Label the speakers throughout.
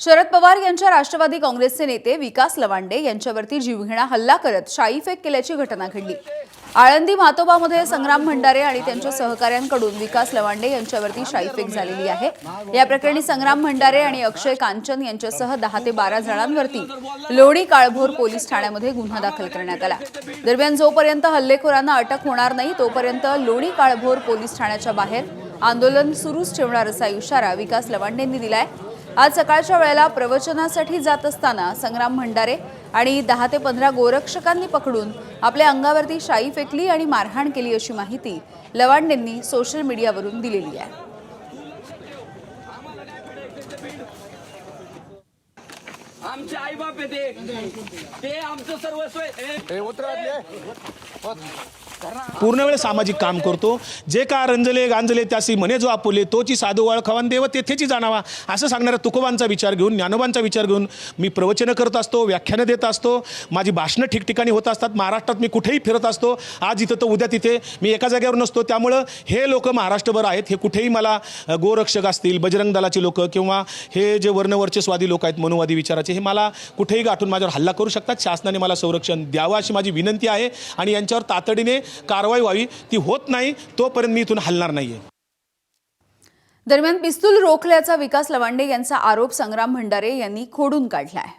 Speaker 1: शरद पवार यांच्या राष्ट्रवादी काँग्रेसचे नेते विकास लवांडे यांच्यावरती जीवघेणा हल्ला करत शाईफेक केल्याची घटना घडली। आळंदी मातोबामध्ये संग्राम भंडारे आणि त्यांच्या सहकाऱ्यांकडून विकास लवांडे यांच्यावरती शाईफेक झालेली आहे। या प्रकरणी संग्राम भंडारे आणि अक्षय कांचन यांच्यासह 10 ते 12 जणांवरती लोणी काळभोर पोलीस ठाण्यामध्ये गुन्हा दाखल करण्यात आला। दरम्यान जोपर्यंत हल्लेखोरांना अटक होणार नाही तोपर्यंत लोणी काळभोर पोलीस ठाण्याच्या बाहेर आंदोलन सुरूच ठेवणार असा इशारा विकास लवांडेंनी दिलाय। आज सकाळच्या वेळेला प्रवचनासाठी जात असताना संग्राम भंडारे आणि 10 ते 15 गोरक्षकांनी पकडून आपल्या अंगावरती शाई फेकली आणि मारहाण केली अशी माहिती लवांडेंनी सोशल मीडियावरून दिलेली आहे।
Speaker 2: आमचे आई बाप ते आमचं सर्वस्व
Speaker 3: पूर्ण वेळ सामाजिक काम करतो। जे का रंजले गांजले त्यासी म्हणे जो आपुले तोची साधू वळखावान देव तेथेची जाणावा असं सांगणाऱ्या तुकोबांचा विचार घेऊन ज्ञानोबांचा विचार घेऊन मी प्रवचनं करत असतो, व्याख्यानं देत असतो, माझी भाषणं ठिकठिकाणी होत असतात। महाराष्ट्रात मी कुठेही फिरत असतो, आज इथं तर उद्या तिथे, मी एका जागेवर नसतो। त्यामुळं हे लोक महाराष्ट्रभर आहेत। हे कुठेही मला गोरक्षक असतील, बजरंग दलाचे लोक किंवा हे जे वर्णवर्चस्वादी लोक आहेत मनुवादी विचाराचे, हे मला कुठेही गाठून माझ्यावर हल्ला करू शकतात। शासनाने मला संरक्षण द्यावं अशी माझी विनंती आहे आणि यांच्यावर तातडीने कारवाई व्हावी। ती होत नाही तोपर्यंत मी इथून हलणार नाहीये।
Speaker 1: दरम्यान पिस्तूल रोखल्याचा विकास लवांडे यांचा आरोप संग्राम भंडारे यांनी खोडून काढलाय।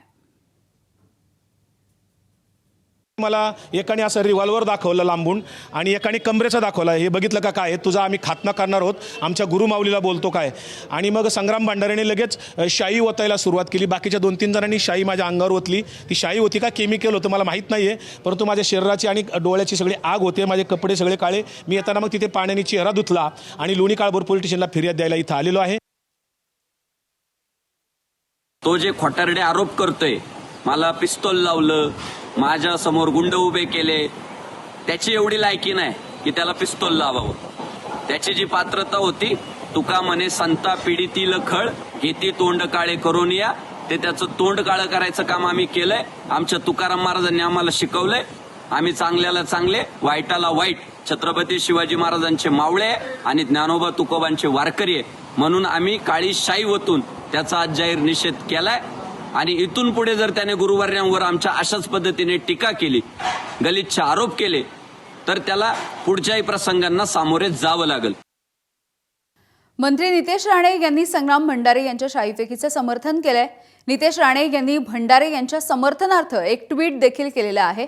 Speaker 3: मला एकाने असं रिव्हॉल्वर दाखवलं लांबून आणि एकाने कमरेचा दाखवला। हे बघितलं का काय तुझा आम्ही खात्मा करणार आहोत, आमच्या गुरुमाऊलीला बोलतो काय। आणि मग संग्राम भंडारेने लगेच शाई ओतायला सुरुवात केली। बाकीच्या 2-3 जणांनी शाई माझ्या अंगावर ओतली। ती शाई होती का केमिकल होतं मला माहीत नाहीये, परंतु माझ्या शरीराची आणि डोळ्याची सगळी आग होते, माझे कपडे सगळे काळे। मी येताना मग तिथे पाण्याने चेहरा धुतला आणि लोणी काळभोर पोलीस स्टेशनला फिर्याद द्यायला इथं आलेलो आहे।
Speaker 2: तो जे खोटारडे आरोप करतोय, मला पिस्तूल लावलं, माझ्या समोर गुंड उभे केले, त्याची एवढी लायकी नाही की त्याला पिस्तूल लावावं। त्याची जी पात्रता होती, तुका म्हणे संता पीडितील खळ घेती तोंड काळे करून या, ते त्याचं तोंड काळं करायचं काम आम्ही केलंय। आमच्या तुकाराम महाराजांनी आम्हाला शिकवलंय, आम्ही चांगल्याला चांगले वाईटाला वाईट, छत्रपती शिवाजी महाराजांचे मावळे आणि ज्ञानोबा तुकोबांचे वारकरी आहे म्हणून आम्ही काळी शाई ओतून त्याचा आज जाहीर निषेध केलाय। आणि इथून पुढे जर त्याने गुरुवर्यांवर आमच्या अशाच पद्धतीने टीका केली, गलिच्छ आरोप केले, तर त्याला पुढच्याही प्रसंगांना सामोरे जावं लागेल।
Speaker 1: मंत्री नितेश राणे यांनी संग्राम भंडारे यांच्या शाईफेकीचे समर्थन केलंय। नितेश राणे यांनी भंडारे यांच्या समर्थनार्थ एक ट्विट देखील केलेलं आहे।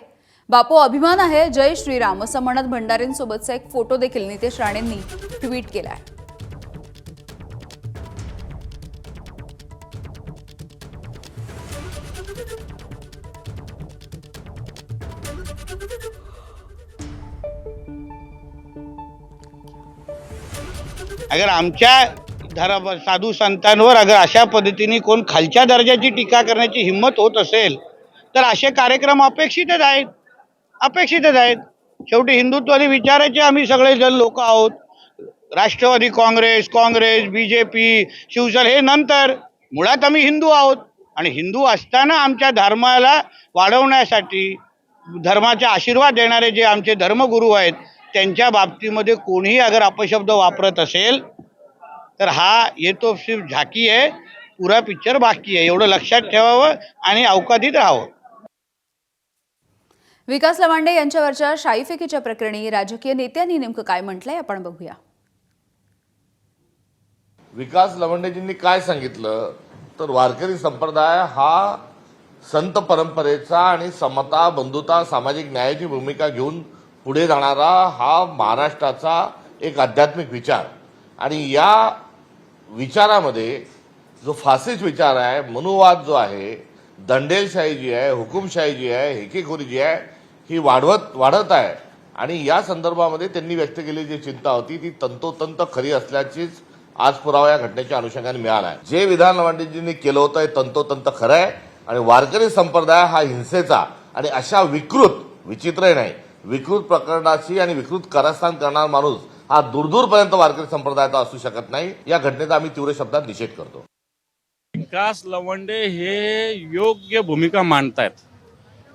Speaker 1: बापू अभिमान आहे, जय श्रीराम असं म्हणत भंडारेंसोबतचा एक फोटो देखील नितेश राणेंनी ट्विट केला आहे।
Speaker 4: अगर आमच्या साधू संतांवर अगर अशा पद्धतीने कोण खालच्या दर्जाची टीका करण्याची हिंमत होत असेल तर असे कार्यक्रम अपेक्षितच आहेत। शेवटी हिंदुत्वादी विचाराचे आम्ही सगळेजण लोक आहोत। राष्ट्रवादी काँग्रेस, BJP, शिवसेना हे नंतर, मुळात आम्ही हिंदू आहोत आणि हिंदू असताना आमच्या धर्माला वाढवण्यासाठी धर्माचे आशीर्वाद देणारे जे आमचे धर्मगुरू आहेत त्यांच्या बाबतीमध्ये कोणीही अगर अपशब्द वापरत असेल तर हा ये तो सिर्फ झाकी आहे, पुरा पिक्चर बाकी आहे, एवढं लक्षात ठेवावं आणि अवकातीत राहावं।
Speaker 1: विकास लवांडे यांच्यावरच्या शाईफेकीच्या प्रकरणी राजकीय नेत्यांनी नेमकं काय म्हटलंय आपण बघूया।
Speaker 5: विकास लवंडेजींनी काय सांगितलं तर वारकरी संप्रदाय हा संत परंपरेचा आणि समता, बंधुता, सामाजिक न्यायाची भूमिका घेऊन पुढे जाणारा हा महाराष्ट्राचा एक आध्यात्मिक विचार, आणि या विचारामध्ये जो फासिस्ट विचार आहे, मनुवाद जो आहे, दंडेलशाही जी आहे, हुकुमशाही जी आहे, हेकेखोरी जी आहे, ही वाढत आहे। आणि या संदर्भामध्ये त्यांनी व्यक्त केलेली जी चिंता होती ती तंतोतंत खरी असल्याचीच आज पुरावा या घटनेच्या अनुषंगाने मिळाला आहे। जे विधान लवांडेजींनी केलं होतं हे तंतोतंत खरं आहे आणि वारकरी संप्रदाय हा हिंसेचा आणि अशा विचित्र नाही, विकृत प्रकरणाची आणि विकृत कारस्थान करणारा माणूस हा दूरपर्यंत वारकरी संप्रदायाचा असू शकत नाही। या घटनेचा आम्ही तीव्र शब्दात निषेध करतो।
Speaker 6: विकास लवंडे हे योग्य भूमिका मांडतायत,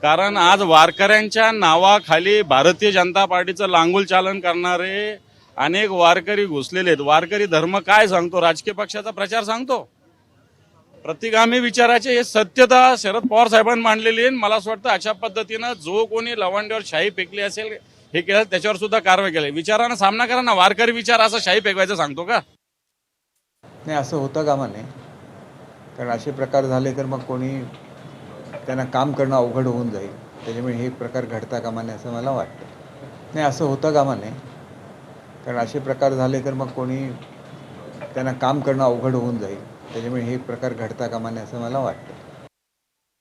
Speaker 6: कारण आज वारकऱ्यांच्या नावाखाली भारतीय जनता पार्टीचं लांगुल चालन करणारे अनेक वारकरी घुसलेले आहेत। वारकरी धर्म काय सांगतो? राजकीय पक्षाचा प्रचार सांगतो। प्रतिगामी विचाराचे हे सत्यता शरद पवार साहेबांनी मांडलेली आहे. मला असं वाटतं अशा पद्धतीनं जो कोणी लवंड्यावर शाही फेकली असेल हे केलं त्याच्यावर सुद्धा कारवाई केली. विचारानं सामना करा ना. वारकरी विचार असं शाही फेकवायचं सांगतो का?
Speaker 7: नाही, असं होतं कामा नये. कारण असे प्रकार झाले तर मग कोणी त्यांना काम करणं अवघड होऊन जाईल. त्याच्यामुळे हे प्रकार घडता कामा नये असं मला वाटतं. नाही, असं होतं कामा नये. कारण असे प्रकार झाले तर मग कोणी त्यांना काम करणं अवघड होऊन जाईल. त्याच्यामुळे हे प्रकार घडता कामा नये असं मला वाटतं.